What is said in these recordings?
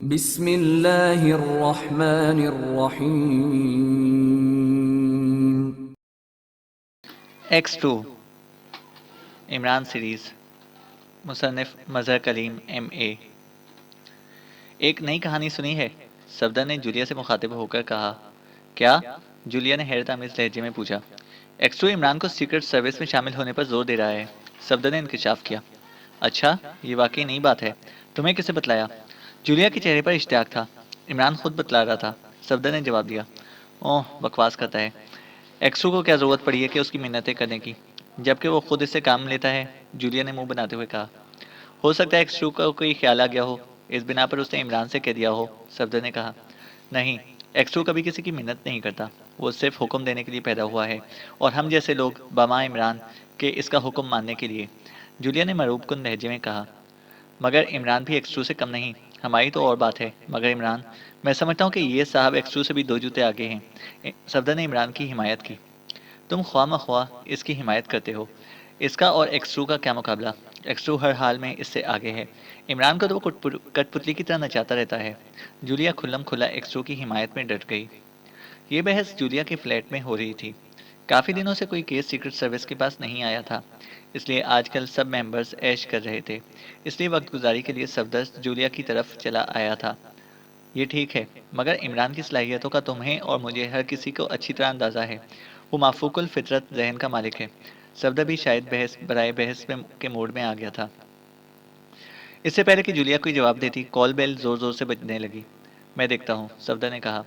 بسم اللہ الرحمن الرحیم۔ X2 عمران سیریز، مصنف مظہر کلیم MA۔ ایک نئی کہانی سنی ہے؟ صفدر نے جولیا سے مخاطب ہو کر کہا۔ کیا؟ جولیا نے حیرت آمیز لہجے میں پوچھا۔ X2 عمران کو سیکرٹ سروس میں شامل ہونے پر زور دے رہا ہے، صفدر نے انکشاف کیا۔ اچھا، یہ واقعی نئی بات ہے، تمہیں کسے بتلایا؟ جولیا کے چہرے پر اشتیاق تھا۔ عمران خود بتلا رہا تھا، صفدر نے جواب دیا۔ اوہ، بکواس کرتا ہے۔ X2 کو کیا ضرورت پڑی ہے کہ اس کی منتیں کرنے کی، جبکہ وہ خود اس سے کام لیتا ہے، جولیا نے منہ بناتے ہوئے کہا۔ ہو سکتا ہے X2 کو کوئی خیال آ گیا ہو، اس بنا پر اس نے عمران سے کہہ دیا ہو، صفدر نے کہا۔ نہیں، X2 کبھی کسی کی منت نہیں کرتا، وہ صرف حکم دینے کے لیے پیدا ہوا ہے، اور ہم جیسے لوگ بما عمران کے اس کا حکم ماننے کے لیے، جولیا نے مروب کن لہجے میں کہا۔ مگر عمران بھی X2 سے کم نہیں، ہماری تو اور بات ہے، مگر عمران، میں سمجھتا ہوں کہ یہ صاحب X2 سے بھی دو جوتے آگے ہیں، صفدر نے عمران کی حمایت کی۔ تم خواہ مخواہ اس کی حمایت کرتے ہو، اس کا اور X2 کا کیا مقابلہ؟ X2 ہر حال میں اس سے آگے ہے، عمران کو تو وہ کٹ پتلی کی طرح نچاتا رہتا ہے۔ جولیا کھلم کھلا X2 کی حمایت میں ڈٹ گئی۔ یہ بحث جولیا کے فلیٹ میں ہو رہی تھی۔ کافی دنوں سے کوئی کیس سیکرٹ سروس کے پاس نہیں آیا تھا، اس لیے آج کل سب ممبرز عیش کر رہے تھے، اس لیے وقت گزاری کے لیے صفدر جولیا کی طرف چلا آیا تھا۔ یہ ٹھیک ہے، مگر عمران کی صلاحیتوں کا تمہیں اور مجھے ہر کسی کو اچھی طرح اندازہ ہے، وہ مافوق الفطرت ذہن کا مالک ہے۔ صفدر بھی شاید بحث برائے بحث کے موڈ میں آ گیا تھا۔ اس سے پہلے کہ جولیا کوئی جواب دیتی، کال بیل زور زور سے بجنے لگی۔ میں دیکھتا ہوں، صفدر نے کہا،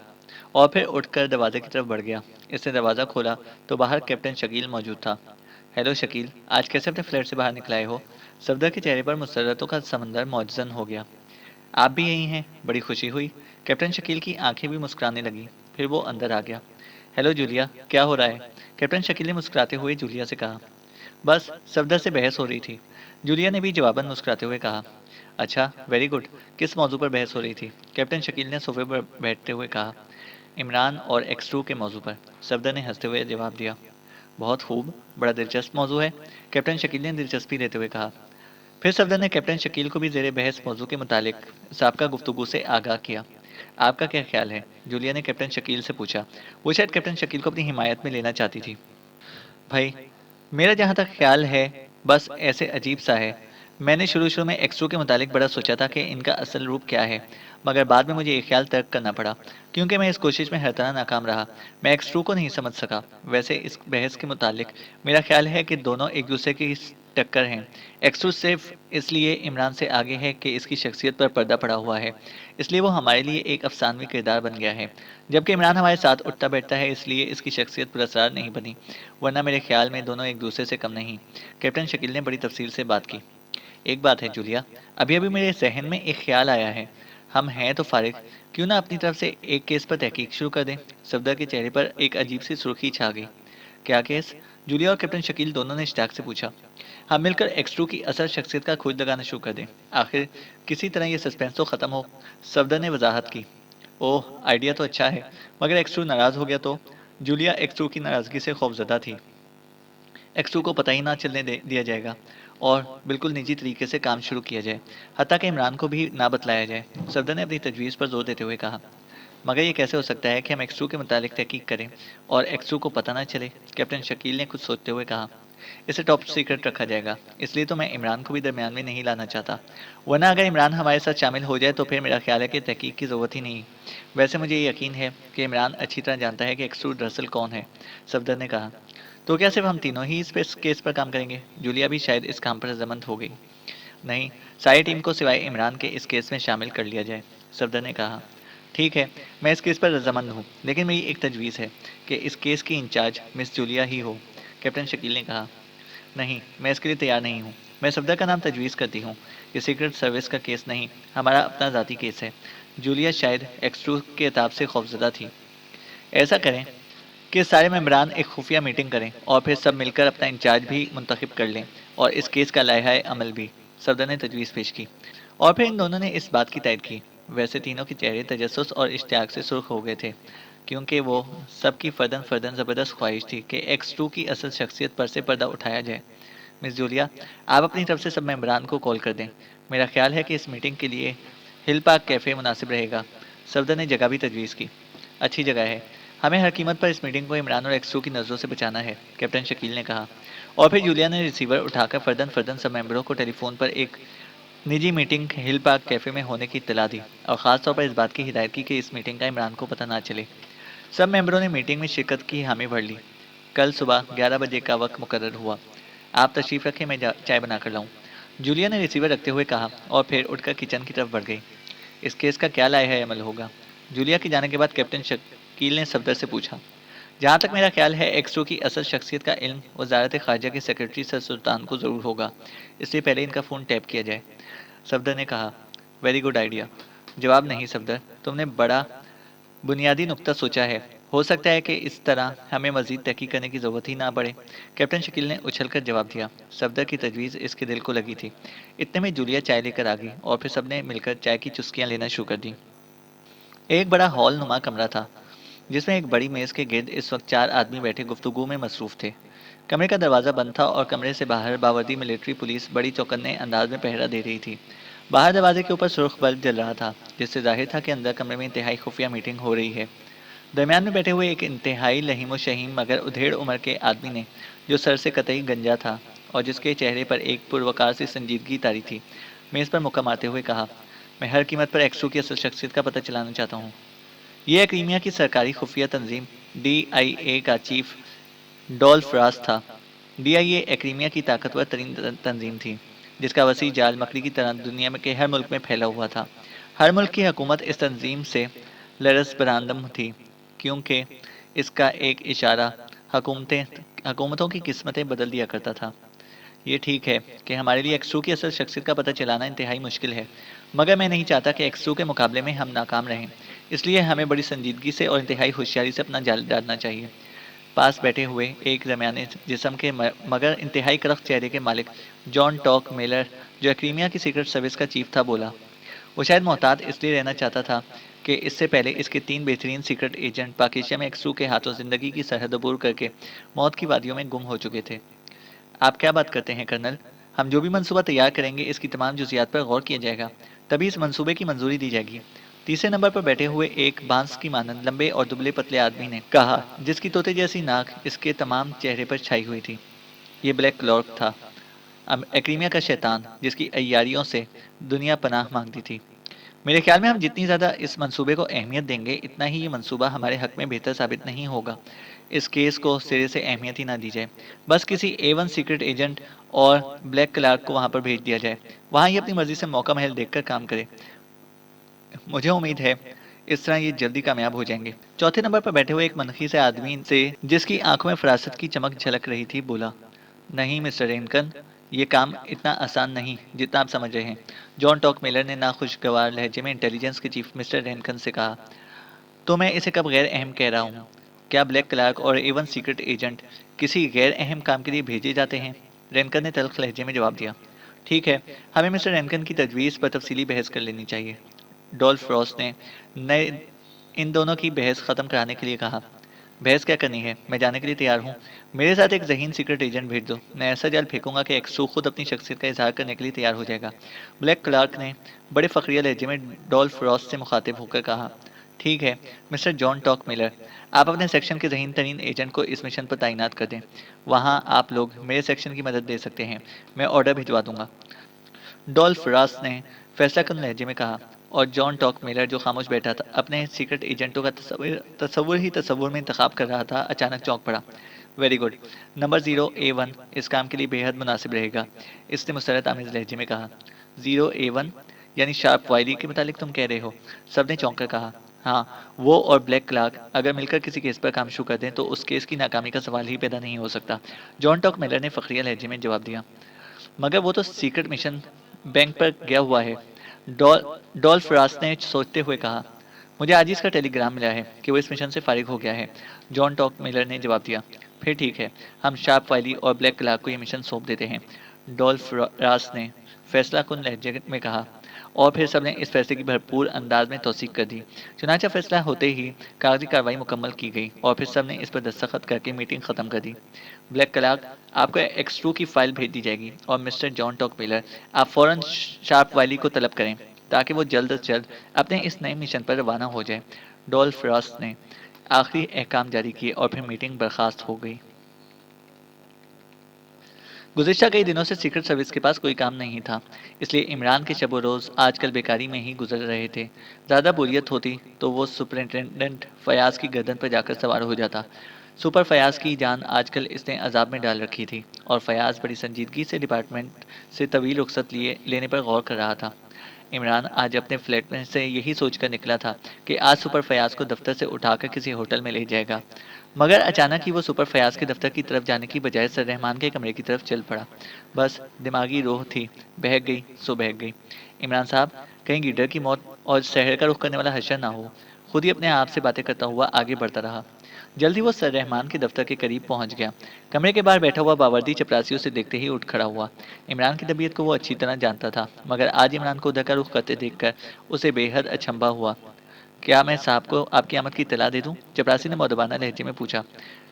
اور پھر اٹھ کر دروازے کی طرف بڑھ گیا۔ اس نے دروازہ کھولا تو باہر کیپٹن شکیل موجود تھا۔ ہیلو شکیل، آج کیسے اپنے فلیٹ سے باہر نکل آئے ہو؟ صفدر کے چہرے پر مسرتوں کا سمندر موجزن ہو گیا۔ آپ بھی یہی ہیں، بڑی خوشی ہوئی۔ کیپٹن شکیل کی آنکھیں بھی مسکرانے لگیں، پھر وہ اندر آ گیا۔ ہیلو جولیا، کیا ہو رہا ہے؟ کیپٹن شکیل نے مسکراتے ہوئے جولیا سے کہا۔ بس صفدر سے بحث ہو رہی تھی، جولیا نے بھی جواباً مسکراتے ہوئے کہا۔ اچھا، ویری گڈ، کس موضوع پر بحث ہو رہی تھی؟ کیپٹن شکیل نے صوفے پر بیٹھتے ہوئے کہا۔ عمران اور X2 کے موضوع پر، صفدر نے ہنستے ہوئے جواب دیا۔ بہت خوب، بڑا دلچسپ موضوع ہے، کیپٹن شکیل نے دلچسپی لیتے ہوئے کہا۔ پھر صفدر نے کیپٹن شکیل کو بھی زیر بحث موضوع کے متعلق سابقہ گفتگو سے آگاہ کیا۔ آپ کا کیا خیال ہے؟ جولیا نے کیپٹن شکیل سے پوچھا۔ وہ شاید کیپٹن شکیل کو اپنی حمایت میں لینا چاہتی تھی۔ بھائی، میرا جہاں تک خیال ہے، بس ایسے عجیب سا ہے۔ میں نے شروع میں X2 کے متعلق بڑا سوچا تھا کہ ان کا اصل روپ کیا ہے، مگر بعد میں مجھے یہ خیال ترک کرنا پڑا، کیونکہ میں اس کوشش میں ہر طرح ناکام رہا۔ میں X2 کو نہیں سمجھ سکا۔ ویسے اس بحث کے متعلق میرا خیال ہے کہ دونوں ایک دوسرے کی ٹکر ہیں۔ X2 صرف اس لیے عمران سے آگے ہے کہ اس کی شخصیت پر پردہ پڑا ہوا ہے، اس لیے وہ ہمارے لیے ایک افسانوی کردار بن گیا ہے، جبکہ عمران ہمارے ساتھ اٹھتا بیٹھتا ہے، اس لیے اس کی شخصیت پر اسرار نہیں بنی، ورنہ میرے خیال میں دونوں ایک دوسرے سے کم نہیں۔ کیپٹن شکیل نے بڑی تفصیل سے بات کی۔ ایک بات ہے جولیا، ابھی میرے ذہن میں ایک خیال آیا ہے، ہم ہیں تو فارغ، کیوں نہ اپنی طرف سے ایک کیس پر تحقیق شروع کر دیں؟ صفدر کے چہرے پر ایک عجیب سی سرخی چھا گئی۔ کیا کیس؟ جولیا اور کیپٹن شکیل دونوں نے اشتیاق سے پوچھا۔ ہم مل کر X2 کی اصل شخصیت کا کھوج لگانا شروع کر دیں، آخر کسی طرح یہ سسپینس تو ختم ہو، صفدر نے وضاحت کی۔ اوہ، آئیڈیا تو اچھا ہے، مگر X2 ناراض ہو گیا تو؟ جولیا X2 کی ناراضگی سے خوفزدہ تھی۔ X2 کو پتہ ہی نہ چلنے دیا جائے گا اور بالکل نجی طریقے سے کام شروع کیا جائے، حتیٰ کہ عمران کو بھی نہ بتلایا جائے، صفدر نے اپنی تجویز پر زور دیتے ہوئے کہا۔ مگر یہ کیسے ہو سکتا ہے کہ ہم X2 کے متعلق تحقیق کریں اور X2 کو پتہ نہ چلے؟ کیپٹن شکیل نے کچھ سوچتے ہوئے کہا۔ اسے ٹاپ سیکرٹ رکھا جائے گا، اس لیے تو میں عمران کو بھی درمیان میں نہیں لانا چاہتا، ورنہ اگر عمران ہمارے ساتھ شامل ہو جائے تو پھر میرا خیال ہے کہ تحقیق کی ضرورت ہی نہیں۔ ویسے مجھے یقین ہے کہ عمران اچھی طرح جانتا ہے کہ X2 دراصل کون ہے، صفدر نے کہا۔ تو کیا صرف ہم تینوں ہی اس کیس پر کام کریں گے؟ جولیا بھی شاید اس کام پر رضامند ہو گئی۔ نہیں، ساری ٹیم کو سوائے عمران کے اس کیس میں شامل کر لیا جائے، صفدر نے کہا۔ ٹھیک ہے، میں اس کیس پر رضامند ہوں، لیکن میری ایک تجویز ہے کہ اس کیس کی انچارج مس جولیا ہی ہو، کیپٹن شکیل نے کہا۔ نہیں، میں اس کے لیے تیار نہیں ہوں، میں صفدر کا نام تجویز کرتی ہوں۔ یہ سیکرٹ سروس کا کیس نہیں، ہمارا اپنا ذاتی کیس ہے۔ جولیا شاید X2 کے اعتاب سے خوفزدہ تھی۔ ایسا کریں کہ سارے ممبران ایک خفیہ میٹنگ کریں اور پھر سب مل کر اپنا انچارج بھی منتخب کر لیں اور اس کیس کا لائحہ عمل بھی، صفدر نے تجویز پیش کی، اور پھر ان دونوں نے اس بات کی تائید کی۔ ویسے تینوں کے چہرے تجسس اور اشتیاق سے سرخ ہو گئے تھے، کیونکہ وہ سب کی فرداً زبردست خواہش تھی کہ X2 کی اصل شخصیت پر سے پردہ اٹھایا جائے۔ مس جولیا، آپ اپنی طرف سے سب ممبران کو کال کر دیں، میرا خیال ہے کہ اس میٹنگ کے لیے ہل پارک کیفے مناسب رہے گا۔ صفدر نے جگہ بھی تجویز کی۔ اچھی جگہ ہے، ہمیں ہر قیمت پر اس میٹنگ کو عمران اور ایکسو کی نظروں سے بچانا ہے، کیپٹن شکیل نے کہا۔ اور پھر جولیا نے ریسیور اٹھا کر فردن فردن سب ممبروں کو ٹیلی فون پر ایک نجی میٹنگ ہل پارک کیفے میں ہونے کی اطلاع دی، اور خاص طور پر اس بات کی ہدایت کی کہ اس میٹنگ کا عمران کو پتہ نہ چلے۔ سب ممبروں نے میٹنگ میں شرکت کی حامی بھر لی۔ کل صبح 11 بجے کا وقت مقرر ہوا۔ آپ تشریف رکھیں، میں چائے بنا کر لاؤں، جولیا نے ریسیور رکھتے ہوئے کہا، اور پھر اٹھ کر کچن کی طرف بڑھ گئی۔ اس کیس کا کیا لائحہ عمل ہوگا؟ جولیا کے جانے کے بعد کیپٹن شکیل نے صفدر سے پوچھا۔ جہاں تک میرا خیال ہے ایکسٹرو کی اصل شخصیت کا علم وزارت خارجہ کے سیکرٹری سر سلطان کو ضرور ہوگا، اس لیے پہلے ان کا فون ٹیپ کیا جائے، صفدر نے کہا۔ Very good idea. جواب نہیں صفدر، تم نے بڑا بنیادی نقطہ سوچا ہے، ہو سکتا ہے کہ اس طرح ہمیں مزید تحقیق کرنے کی ضرورت ہی نہ پڑے، کیپٹن شکیل نے اچھل کر جواب دیا۔ صفدر کی تجویز اس کے دل کو لگی تھی۔ اتنے میں جولیا چائے لے کر آ گئی اور پھر سب نے مل کر چائے کی چسکیاں لینا شروع کر دیں۔ ایک بڑا ہال نما کمرہ تھا جس میں ایک بڑی میز کے گرد اس وقت 4 آدمی بیٹھے گفتگو میں مصروف تھے۔ کمرے کا دروازہ بند تھا اور کمرے سے باہر باوردی ملٹری پولیس بڑی چوکنے انداز میں پہرا دے رہی تھی۔ باہر دروازے کے اوپر سرخ بلب جل رہا تھا، جس سے ظاہر تھا کہ اندر کمرے میں انتہائی خفیہ میٹنگ ہو رہی ہے۔ درمیان میں بیٹھے ہوئے ایک انتہائی لہیم و شہیم مگر ادھیڑ عمر کے آدمی نے، جو سر سے قطعی گنجا تھا اور جس کے چہرے پر ایک پروقار سی سنجیدگی طاری تھی، میز پر مکہ مارتے ہوئے کہا، میں ہر قیمت پر ایکسو کی اصل شخصیت کا پتہ چلانا چاہتا ہوں۔ یہ ایکریمیا کی سرکاری خفیہ تنظیم DIA کا چیف ڈولف راس تھا۔ DIA ایکریمیا کی طاقتور ترین تنظیم تھی، جس کا وسیع جال مکڑی کی طرح دنیا کے ہر ملک میں پھیلا ہوا تھا۔ ہر ملک کی حکومت اس تنظیم سے لرز براندم تھی، کیونکہ اس کا ایک اشارہ حکومتوں کی قسمتیں بدل دیا کرتا تھا۔ یہ ٹھیک ہے کہ ہمارے لیے ایکسو کی اصل شخصیت کا پتہ چلانا انتہائی مشکل ہے، مگر میں نہیں چاہتا کہ ایکسو کے مقابلے میں ہم ناکام رہیں، اس لیے ہمیں بڑی سنجیدگی سے اور انتہائی ہوشیاری سے اپنا جال ڈالنا چاہیے۔ پاس بیٹھے ہوئے ایک درمیانے جسم کے مگر انتہائی کرخت چہرے کے مالک جان ٹاک میلر، جو ایکریمیا کی سیکرٹ سروس کا چیف تھا، بولا۔ وہ شاید محتاط اس لیے رہنا چاہتا تھا کہ اس سے پہلے اس کے 3 بہترین سیکرٹ ایجنٹ پاکیشیا میں ایکسو کے ہاتھوں زندگی کی سرحد عبور کر کے موت کی وادیوں میں گم ہو چکے تھے۔ آپ کیا بات کرتے ہیں کرنل؟ ہم جو بھی منصوبہ تیار کریں گے اس کی تمام جزیات پر غور کیا جائے گا، تبھی اس منصوبے کی منظوری دی جائے گی، تیسرے نمبر پر بیٹھے ہوئے ایک بانس کی مانند لمبے اور دبلے پتلے آدمی نے کہا، جس کی طوطے جیسی ناک اس کے تمام چہرے پر چھائی ہوئی تھی۔ یہ بلیک کلارک تھا، ایکریمیا کا شیطان، جس کی عیاریوں سے دنیا پناہ مانگتی تھی۔ میرے خیال میں ہم جتنی زیادہ اس منصوبے کو اہمیت دیں گے، اتنا ہی یہ منصوبہ ہمارے حق میں بہتر ثابت نہیں ہوگا۔ اس کیس کو سرے سے اہمیت ہی نہ دی جائے، بس کسی A1 سیکرٹ ایجنٹ اور بلیک کلارک کو وہاں پر بھیج دیا جائے، وہاں یہ اپنی مرضی سے موقع محل دیکھ کر کام کرے۔ مجھے امید ہے اس طرح یہ جلدی کامیاب ہو جائیں گے۔ چوتھے نمبر پر بیٹھے ہوئے ایک منخی سے آدمی سے، جس کی آنکھوں میں فراست کی چمک جھلک رہی تھی، بولا، نہیں مسٹر رینکن، یہ کام اتنا آسان نہیں جتنا آپ سمجھ رہے ہیں۔ جان ٹاک میلر نے ناخوشگوار لہجے میں انٹیلیجنس کے چیف مسٹر رینکن سے کہا۔ تو میں اسے کب غیر اہم کہہ رہا ہوں؟ کیا بلیک کلارک اور A1 سیکرٹ ایجنٹ کسی غیر اہم کام کے لیے بھیجے جاتے ہیں؟ رینکن نے تلخ لہجے میں جواب دیا۔ ٹھیک ہے، ہمیں مسٹر رینکن کی تجویز پر تفصیلی بحث کر لینی چاہیے، ڈولف راس نے ان دونوں کی بحث ختم کرانے کے لیے کہا۔ بحث کیا کرنی ہے، میں جانے کے لیے تیار ہوں، میرے ساتھ ایک ذہین سیکرٹ ایجنٹ بھیج دو، میں ایسا جال پھینکوں گا کہ ایکسو خود اپنی شخصیت کا اظہار کرنے کے لیے تیار ہو جائے گا۔ بلیک کلارک نے بڑے فخریہ لہجے میں ڈولف راس سے مخاطب ہو کر کہا۔ ٹھیک ہے مسٹر جان ٹاک میلر، آپ اپنے سیکشن کے ذہین ترین ایجنٹ کو اس مشن پر تعینات کر دیں، وہاں آپ لوگ میرے سیکشن کی مدد دے سکتے ہیں، میں آرڈر بھجوا دوں گا، ڈولف راس نے فیصلہ کن لہجے میں کہا، اور جان ٹاک میلر جو خاموش بیٹھا تھا، اپنے سیکرٹ ایجنٹوں کا تصور میں انتخاب کر رہا تھا، اچانک چونک پڑا۔ ویری گڈ، نمبر 0A1 اس کام کے لیے بے حد مناسب رہے گا، اس نے مسرت آمیز لہجے میں کہا۔ 0A1 یعنی شارپ وائلی کے متعلق تم کہہ رہے ہو؟ سب نے چونک کر کہا۔ ہاں، وہ اور بلیک کلارک اگر مل کر کسی کیس پر کام شروع کر دیں تو اس کیس کی ناکامی کا سوال ہی پیدا نہیں ہو سکتا، جان ٹاک میلر نے فخریہ لہجے میں جواب دیا۔ مگر وہ تو سیکرٹ مشن بینک پر گیا ہوا ہے، ڈولف راس نے سوچتے ہوئے کہا۔ مجھے آج اس کا ٹیلی گرام ملا ہے کہ وہ اس مشن سے فارغ ہو گیا ہے، جان ٹاک میلر نے جواب دیا۔ پھر ٹھیک ہے، ہم شارپ وائلی اور بلیک کلارک کو یہ مشن سونپ دیتے ہیں، ڈولف راس نے فیصلہ کن لہجے میں کہا، اور پھر سب نے اس فیصلے کی بھرپور انداز میں توثیق کر دی۔ چنانچہ فیصلہ ہوتے ہی کاغذی کارروائی مکمل کی گئی اور پھر سب نے اس پر دستخط کر کے میٹنگ ختم کر دی۔ بلیک کلارک، آپ کو ایکس2 کی فائل بھیج دی جائے گی، اور مسٹر جان ٹاک میلر، آپ فوراً شارپ وائلی کو طلب کریں۔ تاکہ وہ جلد از جلد اپنے اس نئے مشن پر روانہ ہو جائے۔ ڈول فراسٹ نے آخری احکام جاری کیے اور پھر میٹنگ برخاست ہو گئی۔ گزشتہ کئی دنوں سے سیکرٹ سروس کے پاس کوئی کام نہیں تھا، اس لیے عمران کے شب و روز آج کل بیکاری میں ہی گزر رہے تھے۔ زیادہ بوریت ہوتی تو وہ سپرنٹینڈنٹ فیاض کی گردن پر جا کر سوار ہو جاتا۔ سپر فیاض کی جان آج کل اس نے عذاب میں ڈال رکھی تھی اور فیاض بڑی سنجیدگی سے ڈپارٹمنٹ سے طویل رخصت لینے پر غور کر رہا تھا۔ عمران آج اپنے فلیٹ میں سے یہی سوچ کر نکلا تھا کہ آج سپر فیاض کو دفتر سے اٹھا کر کسی ہوٹل میں لے جائے گا، مگر اچانک ہی وہ سپر فیاض کے دفتر کی طرف جانے کی بجائے سر رحمان کے کمرے کی طرف چل پڑا۔ بس دماغی روح تھی، بہک گئی سو بہک گئی۔ عمران صاحب، کہیں گیڈر کی موت اور شہر کا رخ کرنے والا حشر نہ ہو۔ خود ہی اپنے آپ سے باتیں کرتا ہوا آگے بڑھتا رہا۔ جلدی وہ سر رحمان کے دفتر کے قریب پہنچ گیا۔ کمرے کے باہر بیٹھا ہوا باوردی چپراسی اسے دیکھتے ہی اٹھ کھڑا ہوا۔ عمران کی طبیعت کو وہ اچھی طرح جانتا تھا، مگر آج عمران کو ادھر کا رخ کرتے دیکھ کر اسے بے حد اچنبھا ہوا۔ کیا میں صاحب کو آپ کی آمد کی اطلاع دے دوں؟ چپراسی نے مؤدبانہ لہجے میں پوچھا۔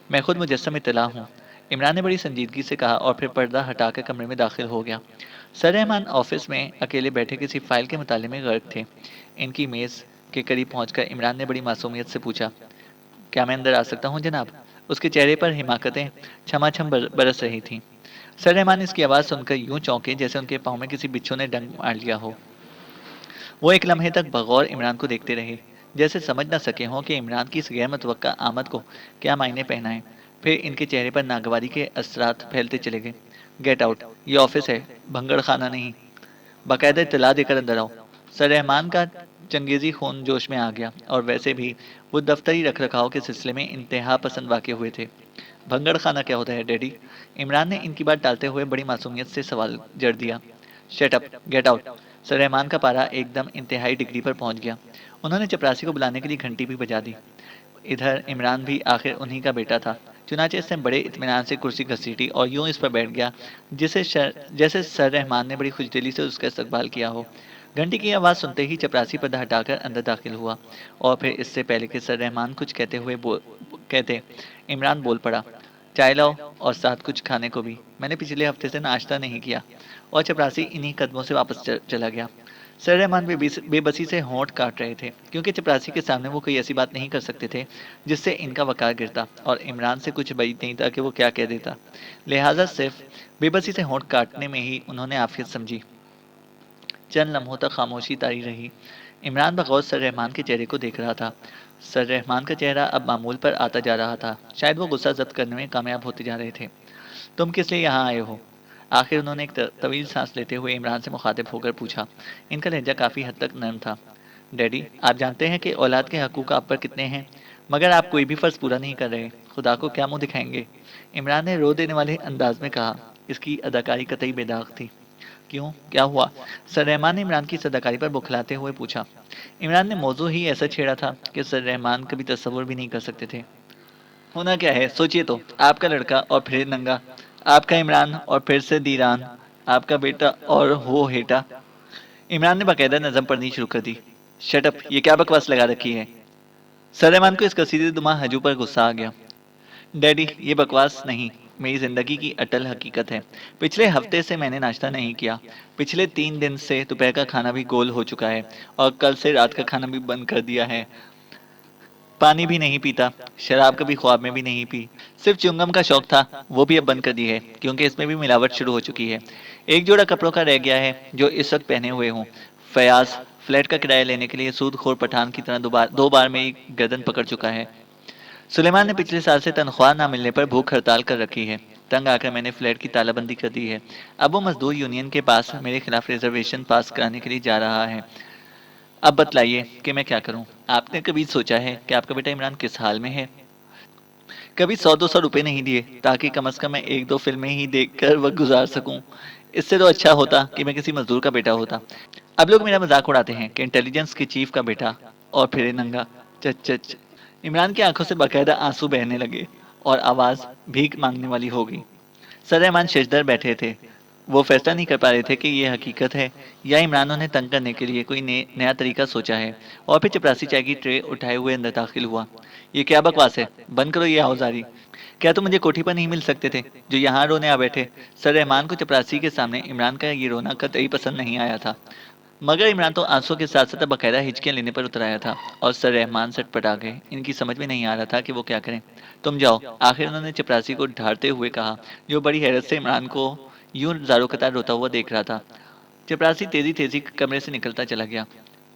میں خود مجسم اطلاع ہوں، عمران نے بڑی سنجیدگی سے کہا اور پھر پردہ ہٹا کر کمرے میں داخل ہو گیا۔ سر رحمان آفس میں اکیلے بیٹھے کسی فائل کے مطالعے میں غرق تھے۔ ان کی میز کے قریب پہنچ کر عمران نے بڑی معصومیت سے پوچھا، کیا میں اندر آ سکتا ہوں جناب؟ اس کے چہرے پر حماقتیں چھما چھم برس رہی تھیں۔ سر رحمان اس کی آواز سن کر یوں چونکے جیسے ان کے پاؤں میں کسی بچھو نے ڈنک مار لیا ہو۔ وہ ایک لمحے تک بغور عمران کو دیکھتے رہے، جیسے سمجھ نہ سکے ہوں کہ عمران کی اس غیر متوقع آمد کو کیا معنی پہنائیں۔ پھر ان کے چہرے پر ناگواری کے اثرات پھیلتے چلے گئے۔ گیٹ آؤٹ، یہ آفس ہے، بھنگڑ خانہ نہیں۔ باقاعدہ اطلاع دے کر اندر آؤ۔ سر رحمان کا چنگیزی خون جوش میں آ گیا، اور ویسے بھی وہ دفتری رکھ رکھاؤ کے سلسلے میں انتہا پسند واقع ہوئے تھے۔ بھنگڑ خانہ کیا ہوتا ہے ڈیڈی؟ عمران نے ان کی بات ٹالتے ہوئے بڑی معصومیت سے سوال جڑ دیا۔ Shut up, get out. Sir Rahman کا پارا ایک دم انتہائی ڈگری پر پہنچ گیا۔ انہوں نے چپراسی کو بلانے کے لیے گھنٹی بھی بجا دی۔ ادھر عمران بھی آخر انہی کا بیٹا تھا، چنانچہ اس نے بڑے اطمینان سے کرسی گھسیٹی اور یوں اس پر بیٹھ گیا جیسے سر رحمان نے بڑی خوشدلی سے اس کا استقبال کیا ہو۔ گھنٹی کی آواز سنتے ہی چپراسی پردہ ہٹا کر اندر داخل ہوا، اور پھر اس سے پہلے کہ سر رحمان کچھ کہتے عمران بول پڑا، چائے لاؤ اور ساتھ کچھ کھانے کو بھی، میں نے پچھلے ہفتے سے ناشتہ نہیں کیا۔ اور چپراسی انہی قدموں سے واپس چلا گیا۔ سر رحمان بے بسی سے ہونٹ کاٹ رہے تھے، کیونکہ چپراسی کے سامنے وہ کوئی ایسی بات نہیں کر سکتے تھے جس سے ان کا وقار گرتا، اور عمران سے کچھ بعید نہیں تھا کہ وہ کیا کہہ دیتا، لہٰذا صرف بے بسی سے ہونٹ کاٹنے میں ہی انہوں نے عافیت سمجھی۔ چند لمحوں تک خاموشی طاری رہی۔ عمران بغور سر رحمان کے چہرے کو دیکھ رہا تھا۔ سر رحمان کا چہرہ اب معمول پر آتا جا رہا تھا، شاید وہ غصہ ضبط کرنے میں کامیاب ہوتے جا رہے تھے۔ تم کس لیے یہاں آئے ہو؟ آخر انہوں نے ایک طویل سانس لیتے ہوئے عمران سے مخاطب ہو کر پوچھا۔ ان کا لہجہ کافی حد تک نرم تھا۔ ڈیڈی، آپ جانتے ہیں کہ اولاد کے حقوق آپ پر کتنے ہیں، مگر آپ کوئی بھی فرض پورا نہیں کر رہے، خدا کو کیا منہ دکھائیں گے؟ عمران نے رو دینے والے انداز میں کہا۔ اس کی اداکاری قطعی بے داغ تھی۔ کیوں، کیا ہوا؟ سر رحمان نے عمران کی اداکاری پر بکھلاتے ہوئے پوچھا۔ عمران نے موضوع ہی ایسا چھیڑا تھا کہ سر رحمان کبھی تصور بھی نہیں کر سکتے تھے۔ ہونا کیا ہے، سوچئے تو، آپ کا لڑکا اور پھر ننگا، آپ کا عمران اور پھر سے دیران، آپ کا بیٹا اور وہ ہیٹا۔ عمران نے باقاعدہ نظم پڑھنی شروع کر دی۔ شٹ اپ، یہ کیا بکواس لگا رکھی ہے؟ سر رحمان کو اس قصیدے دماغ ہجو پر غصہ آ گیا۔ ڈیڈی، یہ بکواس نہیں، میری زندگی کی اٹل حقیقت ہے۔ پچھلے ہفتے سے میں نے ناشتہ نہیں کیا، پچھلے 3 دن سے دوپہر کا کھانا بھی گول ہو چکا ہے، اور کل سے رات کا کھانا بھی بند کر دیا ہے۔ پانی بھی نہیں پیتا، شراب کبھی خواب میں بھی نہیں پی، صرف چنگم کا شوق تھا، وہ بھی اب بند کر دی ہے، کیونکہ اس میں بھی ملاوٹ شروع ہو چکی ہے۔ ایک جوڑا کپڑوں کا رہ گیا ہے جو اس وقت پہنے ہوئے ہوں۔ فیاض فلیٹ کا کرایہ لینے کے لیے سود خور پٹھان کی طرح 2 بار میری گردن پکڑ چکا ہے۔ سلیمان نے پچھلے سال سے تنخواہ نہ ملنے پر بھوک ہڑتال کر رکھی ہے۔ تنگ آ کر میں نے فلیٹ کی تالہ بندی کر دی ہے۔ اب وہ مزدور یونین کے پاس میرے خلاف ریزرویشن پاس کرانے کے لیے جا رہا ہے۔ اب بتلائیے کہ میں کیا کروں؟ آپ نے کبھی سوچا ہے کہ آپ کا بیٹا عمران کس حال میں ہے؟ کبھی 100-200 روپے نہیں دیے تاکہ کم از کم میں 1-2 فلمیں ہی دیکھ کر وقت گزار سکوں؟ اس سے تو اچھا ہوتا کہ میں کسی مزدور کا بیٹا ہوتا۔ اب لوگ میرا مذاق اڑاتے ہیں کہ انٹیلیجنس کے چیف کا بیٹا اور پھر ننگا۔ چچ چچ۔ عمران کی آنکھوں سے باقاعدہ آنسو بہنے لگے اور آواز بھیک مانگنے والی ہو گئی۔ سر رحمان ششدر بیٹھے تھے، وہ فیصلہ نہیں کر پا رہے تھے کہ یہ حقیقت ہے یا عمران انہیں تنگ کرنے کے لیے کوئی نیا طریقہ سوچا ہے، اور پھر چپراسی چائے کی ٹرے اٹھائے ہوئے اندر داخل ہوا۔ یہ کیا بکواس ہے، بند کرو یہ آوازاری۔ کیا تم مجھے کوٹھی پر نہیں مل سکتے تھے جو یہاں رونے آ بیٹھے؟ سر رحمان کو چپراسی کے سامنے عمران کا یہ رونا قطعی پسند نہیں آیا تھا۔ مگر عمران تو آنسو کے ساتھ ساتھ باقاعدہ ہچکیاں لینے پر اتر آیا تھا اور سر رحمان سٹ پٹا گئے. ان کی سمجھ میں نہیں آ رہا تھا کہ وہ کیا کریں. تم جاؤ, آخر انہوں نے چپراسی کو ڈھارتے ہوئے کہا, جو بڑی حیرت سے عمران کو یوں زاروں قطار روتا ہوا دیکھ رہا تھا. چپراسی تیزی تیزی کمرے سے نکلتا چلا گیا.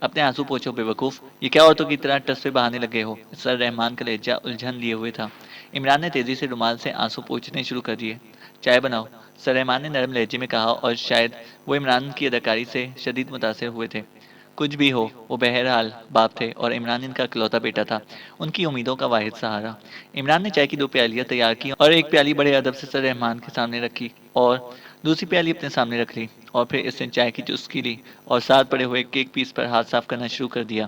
اپنے آنسو پوچھو بے وقوف, یہ کیا عورتوں کی طرح ٹس پہ بہانے لگے ہو. سر رحمان کا لہجہ الجھن لیے ہوئے تھا. عمران نے تیزی سے رومال سے آنسو پوچھنے شروع کر دیے. چائے بناؤ, سر رحمان نے نرم لہجے میں کہا, اور شاید وہ عمران کی اداکاری سے شدید متاثر ہوئے تھے. کچھ بھی ہو, وہ بہرحال باپ تھے اور عمران ان کا اکلوتا بیٹا تھا, ان کی امیدوں کا واحد سہارا. عمران نے چائے کی 2 پیالیاں تیار کی اور ایک پیالی بڑے ادب سے سر رحمان کے سامنے رکھی اور دوسری پیالی اپنے سامنے رکھ لی, اور پھر اس نے چائے کی چسکی لی اور ساتھ پڑے ہوئے کیک پیس پر ہاتھ صاف کرنا شروع کر دیا.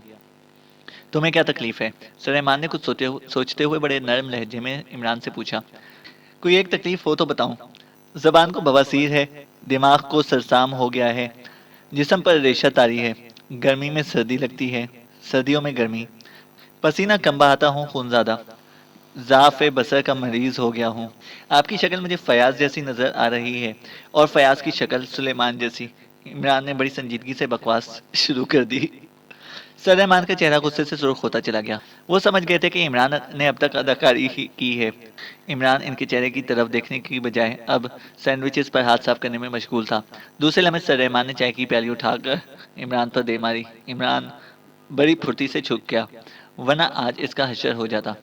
تمہیں کیا تکلیف ہے, سر رحمان نے کچھ سوچتے ہوئے بڑے نرم لہجے میں عمران سے پوچھا. کوئی ایک تکلیف ہو تو بتاؤں. زبان کو بواسیر ہے, دماغ کو سرسام ہو گیا ہے, جسم پر ریشہ تاری ہے, گرمی میں سردی لگتی ہے, سردیوں میں گرمی, پسینہ کم بہاتا ہوں, خون زیادہ, ضعف بصر کا مریض ہو گیا ہوں. آپ کی شکل مجھے فیاض جیسی نظر آ رہی ہے اور فیاض کی شکل سلیمان جیسی. عمران نے بڑی سنجیدگی سے بکواس شروع کر دی. سر رحمان کا چہرہ غصے سے سرخ ہوتا چلا گیا. وہ سمجھ گئے تھے کہ عمران نے اب تک اداکاری ہی کی ہے. عمران ان کے چہرے کی طرف دیکھنے کی بجائے اب سینڈوچز پر ہاتھ صاف کرنے میں مشغول تھا. دوسرے لمحے سر رحمان نے چائے کی پیالی اٹھا کر عمران پر دے ماری. عمران بڑی پھرتی سے جھک گیا, ورنہ آج اس کا حشر ہو جاتا.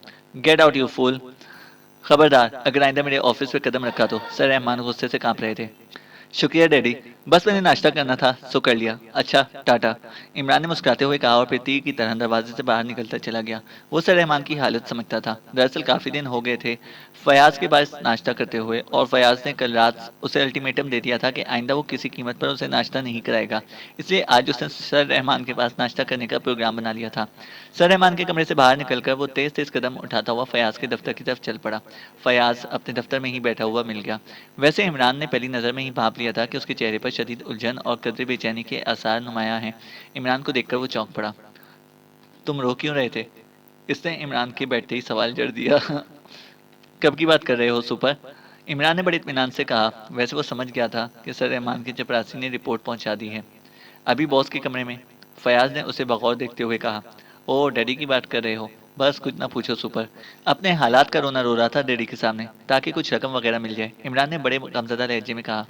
گیٹ آؤٹ یو فول, خبردار اگر آئندہ میرے آفس پہ قدم رکھا تو. سر رحمان غصے سے کانپ رہے تھے. شکریہ ڈیڈی, بس میں نے ناشتہ کرنا تھا سو کر لیا. اچھا ٹاٹا, عمران نے مسکراتے ہوئے کہا اور پھر تیر کی طرح دروازے سے باہر نکلتا چلا گیا. وہ سر رحمان کی حالت سمجھتا تھا. دراصل کافی دن ہو گئے تھے فیاض کے پاس ناشتہ کرتے ہوئے, اور فیاض نے کل رات اسے الٹیمیٹم دے دیا تھا کہ آئندہ وہ کسی قیمت پر اسے ناشتہ نہیں کرائے گا. اس لیے آج اس نے سر رحمان کے پاس ناشتہ کرنے کا پروگرام بنا لیا تھا. سر رحمان کے کمرے سے باہر نکل کر وہ تیز تیز قدم اٹھاتا ہوا فیاض کے دفتر کی طرف چل پڑا. فیاض اپنے دفتر میں ہی بیٹھا ہوا مل گیا. ویسے عمران نے پہلی نظر میں ہی بھانپ لیا تھا کہ اس کے چہرے پر شدید الجھن اور قدرے بے چینی کے آثار نمایاں ہیں. عمران کو دیکھ کر وہ چونک پڑا. تم رو کیوں رہے تھے, اس نے عمران کے بیٹھتے ہی سوال جڑ دیا. کب کی بات کر رہے ہو سپر, عمران نے بڑے اطمینان سے کہا. ویسے وہ سمجھ گیا تھا کہ سر رحمان کے چپراسی نے رپورٹ پہنچا دی ہے. ابھی باس کے کمرے میں, فیاض نے اسے بغور دیکھتے ہوئے کہا. او ڈیڈی کی بات کر رہے ہو, بس کچھ نہ پوچھو سپر. اپنے حالات کا رونا رو رہا تھا ڈیڈی کے سامنے تاکہ کچھ رقم وغیرہ مل جائے. عمران نے بڑے غمزدہ لہجے میں کہا.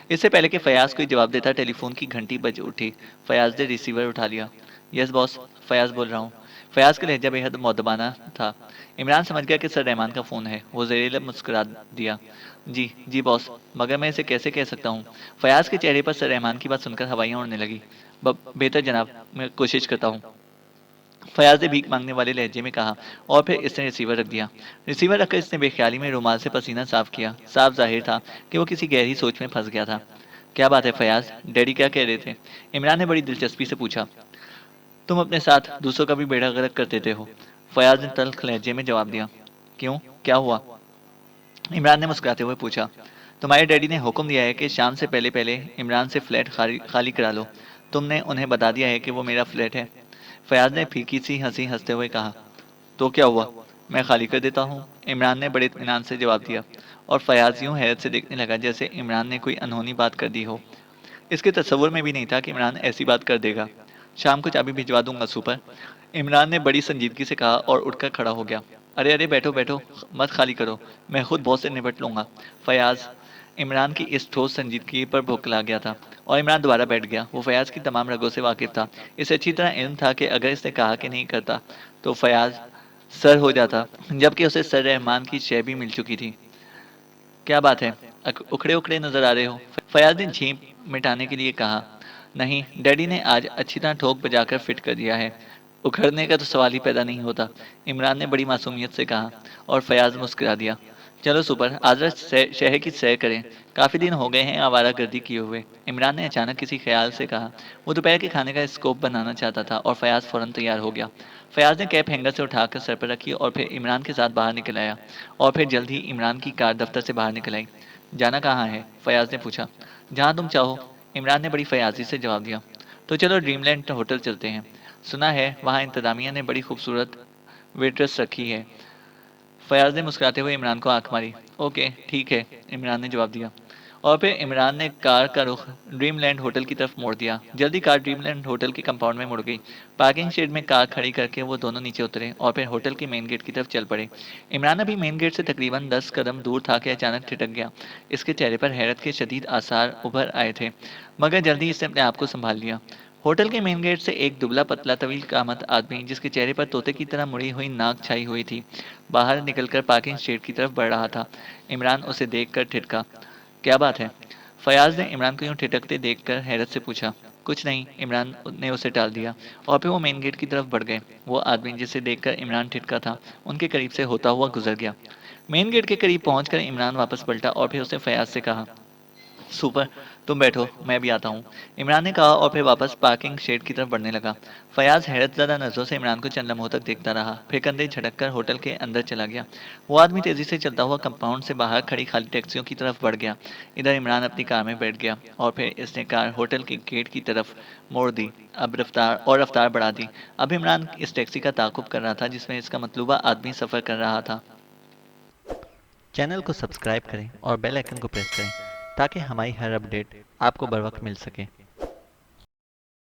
اس سے پہلے کہ فیاض کوئی جواب دیتا ٹیلی فون کی گھنٹی بج اٹھی. فیاض نے ریسیور اٹھا لیا. یس باس, فیاض بول رہا ہوں. فیاض کا لہجہ بے حد مؤدبانہ تھا. عمران سمجھ گیا کہ سر رحمان کا فون ہے. وہ زیر لب مسکرا دیا. جی جی باس, مگر میں اسے کیسے کہہ سکتا ہوں. فیاض کے چہرے پر سر رحمان کی بات سن کر ہوائیاں اڑنے لگی. بہتر جناب, میں کوشش کرتا ہوں, فیاض نے بھیک مانگنے والے لہجے میں کہا, اور پھر اس نے ریسیور رکھ دیا. ریسیور رکھ کر اس نے بے خیالی میں رومال سے پسینہ صاف کیا. صاف ظاہر تھا کہ وہ کسی گہری سوچ میں پھنس گیا تھا. کیا بات ہے فیاض, ڈیڈی کیا کہہ رہے تھے, عمران نے بڑی دلچسپی سے پوچھا. تم اپنے ساتھ دوسروں کا بھی بیڑا غرق کر دیتے ہو, فیاض نے تلخ لہجے میں جواب دیا. کیوں, کیا ہوا, عمران نے مسکراتے ہوئے پوچھا. تمہارے ڈیڈی نے حکم دیا ہے کہ شام سے پہلے پہلے عمران سے فلیٹ خالی کرا لو. تم نے انہیں بتا دیا ہے کہ وہ میرا فلیٹ ہے. فیاض نے پھیکی سی ہنسی ہنستے ہوئے کہا. تو کیا ہوا, میں خالی کر دیتا ہوں, عمران نے بڑے اطمینان سے جواب دیا. اور فیاض یوں حیرت سے دیکھنے لگا جیسے عمران نے کوئی انہونی بات کر دی ہو. اس کے تصور میں بھی نہیں تھا کہ عمران ایسی بات کر دے گا. شام کو چابی بھجوا دوں گا سپر, عمران نے بڑی سنجیدگی سے کہا اور اٹھ کر کھڑا ہو گیا. ارے ارے بیٹھو بیٹھو, مت خالی کرو, میں خود بہت سے نپٹ لوں گا. فیاض عمران کی اس ٹھوس سنجیدگی پر بھوکلا گیا تھا اور عمران دوبارہ بیٹھ گیا. وہ فیاض کی تمام رگوں سے واقف تھا. اسے اچھی طرح علم تھا کہ اگر اس نے کہا کہ نہیں کرتا تو فیاض سر ہو جاتا, جبکہ اسے سر رحمان کی شے بھی مل چکی تھی. کیا بات ہے, اکھڑے اکھڑے نظر آ رہے ہو, فیاض نے جھیپ مٹانے کے لیے کہا. نہیں, ڈیڈی نے آج اچھی طرح ٹھوک بجا کر فٹ کر دیا ہے, اکھڑنے کا تو سوال ہی پیدا نہیں ہوتا, عمران نے بڑی معصومیت سے کہا. اور فیاض مسکرا دیا. چلو سپر, آج رات شہر کی سیر کریں, کافی دن ہو گئے ہیں آوارہ گردی کیے ہوئے, عمران نے اچانک کسی خیال سے کہا. وہ دوپہر کے کھانے کا اسکوپ بنانا چاہتا تھا اور فیاض فوراً تیار ہو گیا. فیاض نے کیپ ہینگر سے اٹھا کر سر پر رکھی اور پھر عمران کے ساتھ باہر نکل آیا, اور پھر جلد ہی عمران کی کار دفتر سے باہر نکل آئی. جانا کہاں ہے, فیاض نے پوچھا. جہاں تم چاہو, عمران نے بڑی فیاضی سے جواب دیا. تو چلو ڈریم لینڈ ہوٹل چلتے ہیں, سنا ہے وہاں انتظامیہ نے بڑی خوبصورت ویٹرس رکھی ہے. فیاض نے مسکراتے ہوئے عمران کو آنکھ ماری. اوکے ٹھیک ہے, عمران نے جواب دیا. اور پھر عمران نے کار کا رخ ڈریم لینڈ ہوٹل کی طرف موڑ دیا۔ جلدی کار ڈریم لینڈ ہوٹل کے کمپاؤنڈ میں مڑ گئی۔ پارکنگ شیڈ میں کار کھڑی کر کے وہ دونوں نیچے اترے اور پھر ہوٹل کے مین گیٹ کی طرف چل پڑے۔ عمران ابھی مین گیٹ سے تقریباً 10 قدم دور تھا کہ اچانک ٹھٹک گیا۔ اس کے چہرے پر حیرت کے شدید آثار ابھر آئے تھے، مگر جلدی اس نے اپنے آپ کو سنبھال لیا۔ ہوٹل کے مین گیٹ سے ایک دبلا پتلا طویل قامت آدمی، جس کے چہرے پر طوطے کی طرح مڑی ہوئی ناک چھائی ہوئی تھی، باہر نکل کر پارکنگ شیڈ کی طرف بڑھ رہا تھا۔ عمران اسے دیکھ کر ٹھٹکا۔ کیا بات ہے؟ فیاض نے عمران کو یوں ٹھٹکتے دیکھ کر حیرت سے پوچھا۔ کچھ نہیں، عمران نے اسے ٹال دیا، اور پھر وہ مین گیٹ کی طرف بڑھ گئے۔ وہ آدمی جسے دیکھ کر عمران ٹھٹکا تھا، ان کے قریب سے ہوتا ہوا گزر گیا۔ مین گیٹ کے قریب پہنچ کر عمران واپس پلٹا اور پھر اسے فیاض سے کہا، سپر، تم بیٹھو، میں بھی آتا ہوں۔ عمران نے کہا اور پھر واپس پارکنگ شیڈ کی طرف بڑھنے لگا۔ فیاض حیرت زدہ نظروں سے عمران کو چند لمحوں تک دیکھتا رہا، پھر کندھے جھٹک کر ہوٹل کے اندر چلا گیا۔ وہ آدمی تیزی سے چلتا ہوا کمپاؤنڈ سے باہر کھڑی خالی ٹیکسیوں کی طرف بڑھ گیا۔ ادھر عمران اپنی کار میں بیٹھ گیا اور پھر اس نے کار ہوٹل کے گیٹ کی طرف موڑ دی، اب رفتار بڑھا دی۔ اب عمران اس ٹیکسی کا تعاقب کر رہا تھا جس میں اس کا مطلوبہ آدمی سفر کر رہا تھا۔ چینل کو سبسکرائب کریں اور بیل آئیکن کو پریس کریں تاکہ ہماری ہر اپڈیٹ آپ کو بر وقت مل سکے۔